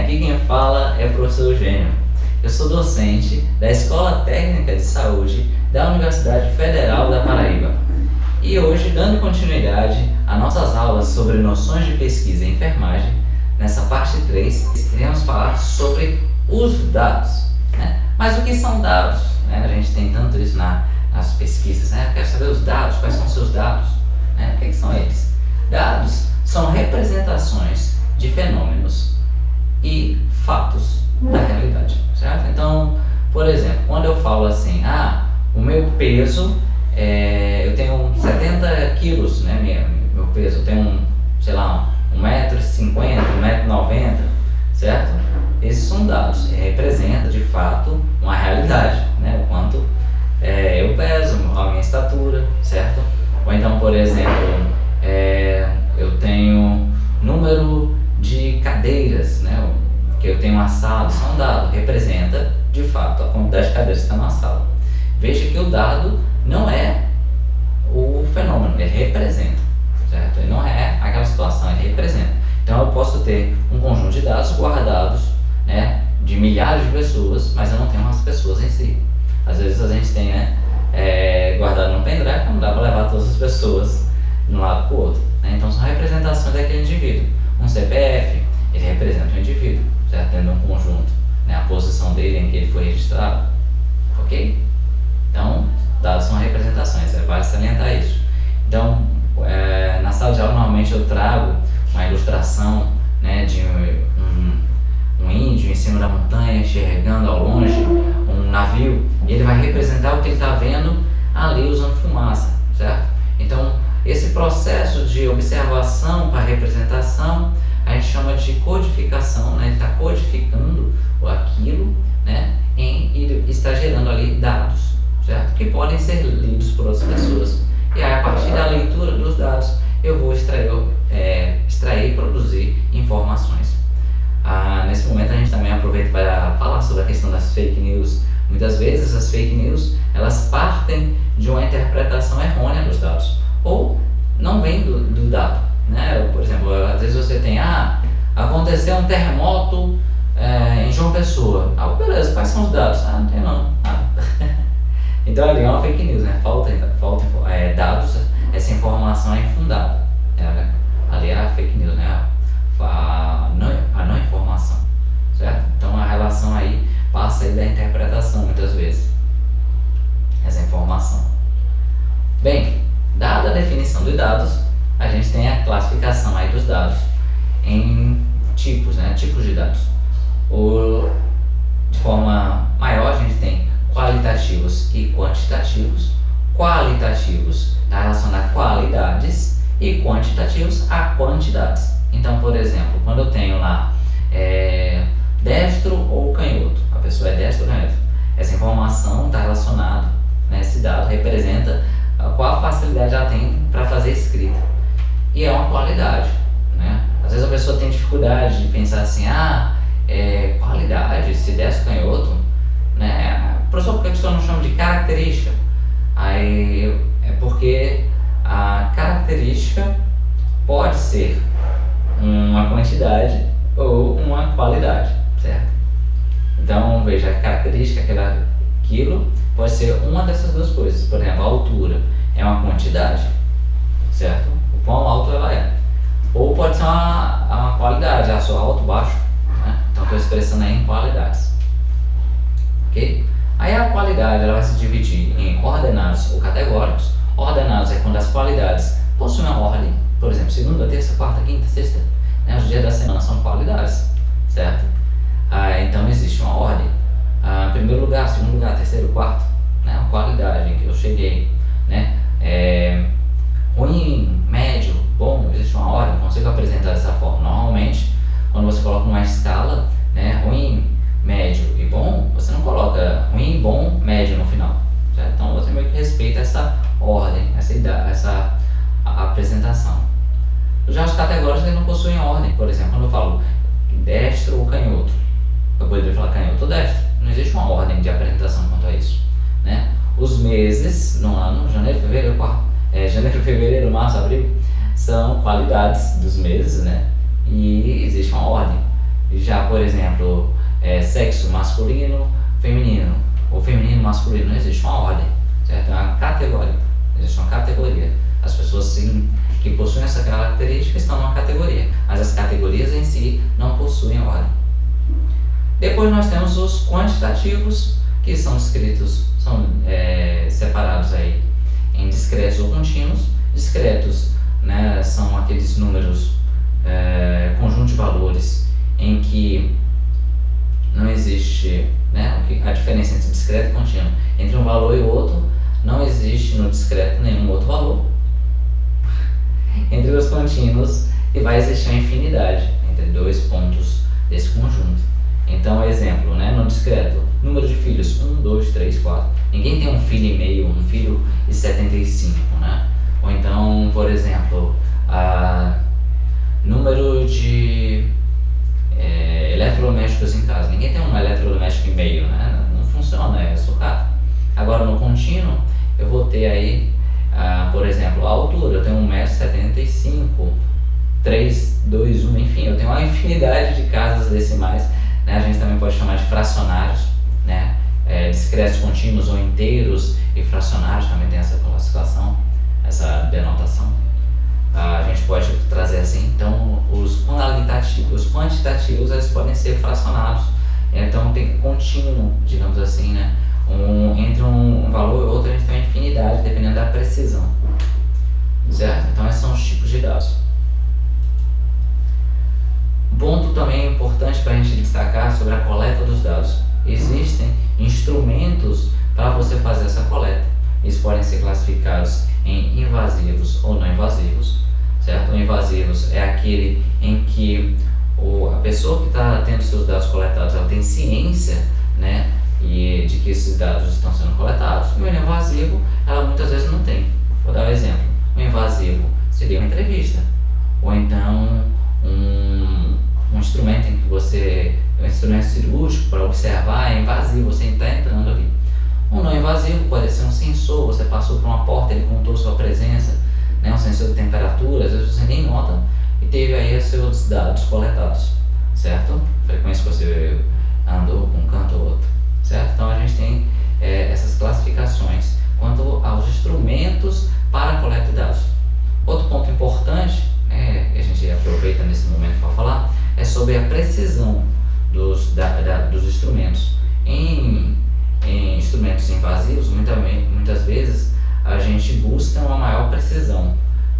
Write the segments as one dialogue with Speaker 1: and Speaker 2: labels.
Speaker 1: aqui quem fala é o professor Eugênio. Eu sou docente da Escola Técnica de Saúde da Universidade Federal da Paraíba. E hoje, dando continuidade às nossas aulas sobre noções de pesquisa em enfermagem, nessa parte 3, iremos falar sobre os dados. Mas o que são dados? A gente tem tanto isso nas pesquisas, Eu quero saber os dados, quais são os seus dados, O que são eles? Dados são representações de fenômenos e fatos da realidade, certo? Então, por exemplo, quando eu falo assim, o meu peso, eu tenho 70 quilos, meu peso, eu tenho, 1,50 m, 1,90 m, certo? Esses são dados, representa de fato uma realidade, o quanto eu peso, a minha estatura, certo? Ou então, por exemplo, eu tenho número de cadeiras, que eu tenho uma sala, isso é um dado, representa de fato a quantidade de cadeiras que está na sala. Veja que o dado não é o fenômeno, ele representa, certo? Ele não é aquela situação, ele representa. Então eu posso ter um conjunto de dados guardados, de milhares de pessoas, mas eu não tenho as pessoas em si. Às vezes a gente tem, guardado no pendrive, não dá para levar todas as pessoas de um lado para o outro, Então são representações daquele indivíduo. Um CPF, ele representa o indivíduo, certo? Dentro de um conjunto, a posição dele em que ele foi registrado, ok? Então, dados são representações, vale salientar isso. Então, na sala de aula, normalmente eu trago uma ilustração, de um índio em cima da montanha, enxergando ao longe um navio, e ele vai representar o que ele está vendo ali usando fumaça, certo? Então, esse processo de observação para representação, a gente chama de codificação, Ele está codificando aquilo, e está gerando ali dados, certo? Que podem ser lidos por outras pessoas. E aí, a partir da leitura dos dados, eu vou extrair e produzir informações. Nesse momento, a gente também aproveita para falar sobre a questão das fake news. Muitas vezes, as fake news, elas partem de uma interpretação errônea dos dados, ou não vem do dado, Por exemplo, às vezes você tem, aconteceu um terremoto em João Pessoa. Beleza, quais são os dados? Não tem não. Então ali é uma fake news, falta dados, essa informação é infundada. Ali é a fake news, a não informação, certo? Então a relação aí passa aí da interpretação muitas vezes, essa informação. Bem, dada a definição de dados, a gente tem a classificação aí dos dados em tipos, tipos de dados. De forma maior, a gente tem qualitativos e quantitativos. Qualitativos está relacionado a qualidades e quantitativos a quantidades. Então, por exemplo, quando eu tenho lá destro ou canhoto, a pessoa é destro ou canhoto, essa informação está relacionada, esse dado representa qual a facilidade ela tem para fazer escrita. E é uma qualidade, Às vezes a pessoa tem dificuldade de pensar assim, qualidade, se destro canhoto, Professor, por que a pessoa não chama de característica? Aí é porque a característica pode ser uma quantidade ou uma qualidade, certo? Então, veja, a característica, aquilo pode ser uma dessas duas coisas. Por exemplo, a altura é uma quantidade, certo? O quão alto ela é. Ou pode ser uma qualidade, só alto, baixo, Então, estou expressando aí em qualidades, ok? Aí a qualidade ela vai se dividir em ordenados ou categóricos. Ordenados é quando as qualidades possuem uma ordem. Por exemplo, segunda, terça, quarta, quinta, sexta, os dias da semana são qualidades, certo? Então existe uma ordem. Primeiro lugar, segundo lugar, terceiro, quarto, a qualidade em que eu cheguei, ruim, médio, bom, existe uma ordem, consigo apresentar dessa forma. Normalmente, quando você coloca uma escala, ruim, médio e bom, você não coloca ruim, bom, médio no final, certo? Então você meio que respeita essa ordem, essa apresentação. Já os categóricos eles não possuem ordem. Por exemplo, quando eu falo destro ou canhoto, eu poderia falar canhoto ou destro. Não existe uma ordem de apresentação quanto a isso, Os meses no ano, janeiro, fevereiro, março, abril, são qualidades dos meses, E existe uma ordem. Já, por exemplo, sexo masculino, feminino, ou feminino, masculino, não existe uma ordem, certo? É uma categoria, existe uma categoria. As pessoas sim, que possuem essa característica estão numa categoria, mas as categorias em si não possuem ordem. Depois nós temos os quantitativos, que são escritos, separados aí em discretos ou contínuos. Discretos, né, são aqueles números, conjunto de valores em que não existe, né, a diferença entre discreto e contínuo. Entre um valor e o outro, não existe no discreto nenhum outro valor. Entre os contínuos, vai existir uma infinidade entre dois pontos desse conjunto. Então, exemplo, né, no discreto, número de filhos, 1, 2, 3, 4. Ninguém tem um filho e meio, um filho e 75, né? Ou então, por exemplo, número de eletrodomésticos em casa. Ninguém tem um eletrodoméstico e meio, né? Não funciona, é sucata. Agora, no contínuo, eu vou ter aí, por exemplo, a altura. Eu tenho 1,75 m, 3, 2, 1, enfim, eu tenho uma infinidade de casas decimais, né? A gente também pode chamar de fracionários, né? Discretos contínuos ou inteiros e fracionários também tem essa classificação, essa denotação. A gente pode trazer assim, então os quantitativos eles podem ser fracionados, então tem contínuo, digamos assim, né? Entre um valor e outro a gente tem uma infinidade, dependendo da precisão, certo? Então esses são os tipos de dados. Ponto também importante para a gente destacar sobre a coleta dos dados. Existem instrumentos para você fazer essa coleta. Eles podem ser classificados em invasivos ou não invasivos, certo? O invasivos é aquele em que a pessoa que está tendo seus dados coletados, ela tem ciência, né, e de que esses dados estão sendo coletados. E o não invasivo, ela muitas vezes não tem. Vou dar um exemplo. O invasivo seria uma entrevista, ou então um instrumento em que um instrumento cirúrgico para observar é invasivo, você está entrando ali. Um não invasivo pode ser um sensor, você passou por uma porta, ele contou sua presença, né, um sensor de temperatura, às vezes você nem nota e teve aí os seus dados coletados, certo? Frequência que você andou com um canto ou outro, certo? Então a gente tem essas classificações quanto aos instrumentos para a coleta de dados. Outro ponto importante, que a gente aproveita nesse momento para falar, é sobre a precisão dos instrumentos. Em instrumentos invasivos, muitas vezes a gente busca uma maior precisão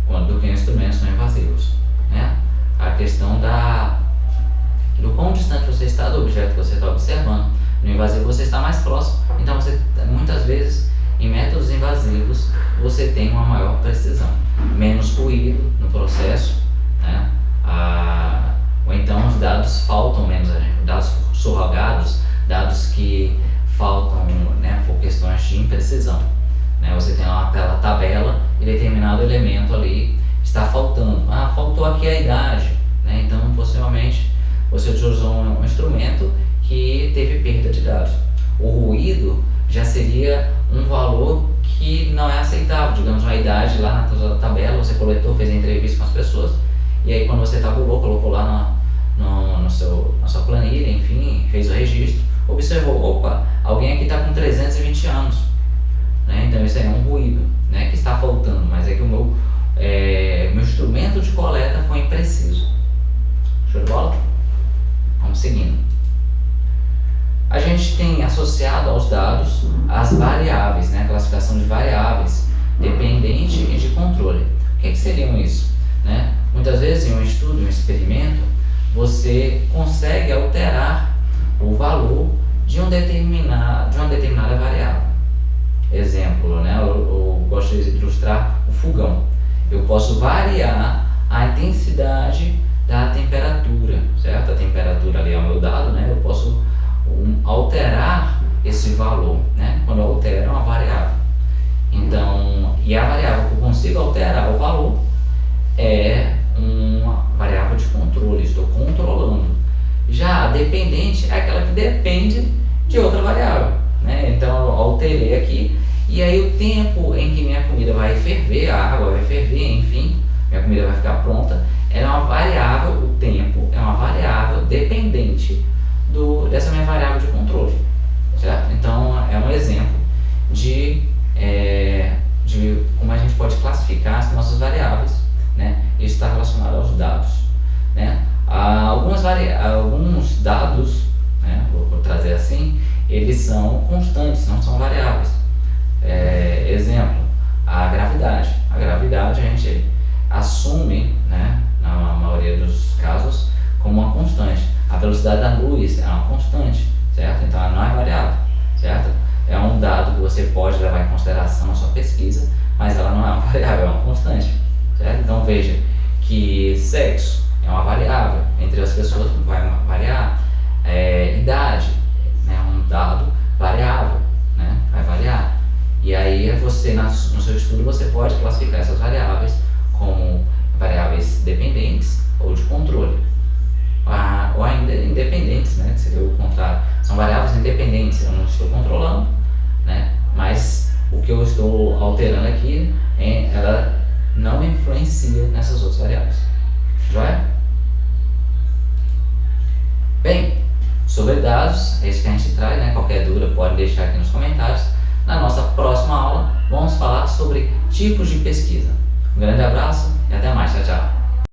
Speaker 1: do que em instrumentos não invasivos, né? A questão do quão distante você está do objeto que você está observando. No invasivo você está mais próximo, então muitas vezes em métodos invasivos você tem uma maior precisão, menos ruído no processo, né? Ou então os dados faltam menos, dados surrogados, dados que faltam, né, por questões de imprecisão, né? Você tem uma tabela e determinado elemento ali está faltando. Faltou aqui a idade, né? Então possivelmente você utilizou um instrumento que teve perda de dados. O ruído já seria um valor que não é aceitável, digamos uma idade lá na tabela, você coletou, fez a entrevista com as pessoas, e aí quando você tabulou, colocou lá na sua planilha, enfim, fez o registro, observou, opa, alguém aqui está com 320 anos, né? Então isso aí é um ruído, né, que está faltando, mas é que o meu instrumento de coleta foi impreciso. Show de bola? Vamos seguindo. A gente tem associado aos dados as variáveis, né, a classificação de variáveis, dependente e de controle. O que seriam isso? Né? Muitas vezes em um estudo, em um experimento, você consegue alterar o valor de uma determinada variável. Exemplo, né, eu gosto de ilustrar o fogão. Eu posso variar a intensidade da temperatura, certo? A temperatura ali é o meu dado, né? Eu posso alterar esse valor, né? Quando eu altero uma variável. Então, e a variável que eu consigo alterar o valor é uma variável de controle, estou controlando. Já a dependente é aquela que depende de outra variável, né? Então eu alterei aqui, e aí o tempo em que minha comida vai ferver, a água vai ferver, enfim, minha comida vai ficar pronta, é uma variável, o tempo é uma variável dependente limite dessa minha variável de controle, certo? Então é um exemplo de como a gente pode classificar as nossas variáveis, né? Isso está relacionado aos dados, né? Alguns dados, né, vou trazer assim, eles são constantes, não são variáveis. Exemplo, a gravidade. A gravidade a gente assume, né, na maioria dos casos, como uma constante. A velocidade da luz é uma constante, certo? Então ela não é variável, certo? É um dado que você pode levar em consideração na sua pesquisa, mas ela não é uma variável, é uma constante, certo? Então veja que sexo é uma variável, entre as pessoas vai variar. Idade, né, um dado variável, né, vai variar. E aí você, no seu estudo, você pode classificar essas variáveis como variáveis dependentes ou de controle. Ou ainda independentes, né, que seria o contrário. São variáveis independentes, eu não estou controlando, né, mas o que eu estou alterando aqui, ela não influencia nessas outras variáveis. Joia? Bem, sobre dados, é isso que a gente traz, né? Qualquer dúvida pode deixar aqui nos comentários. Na nossa próxima aula, vamos falar sobre tipos de pesquisa. Um grande abraço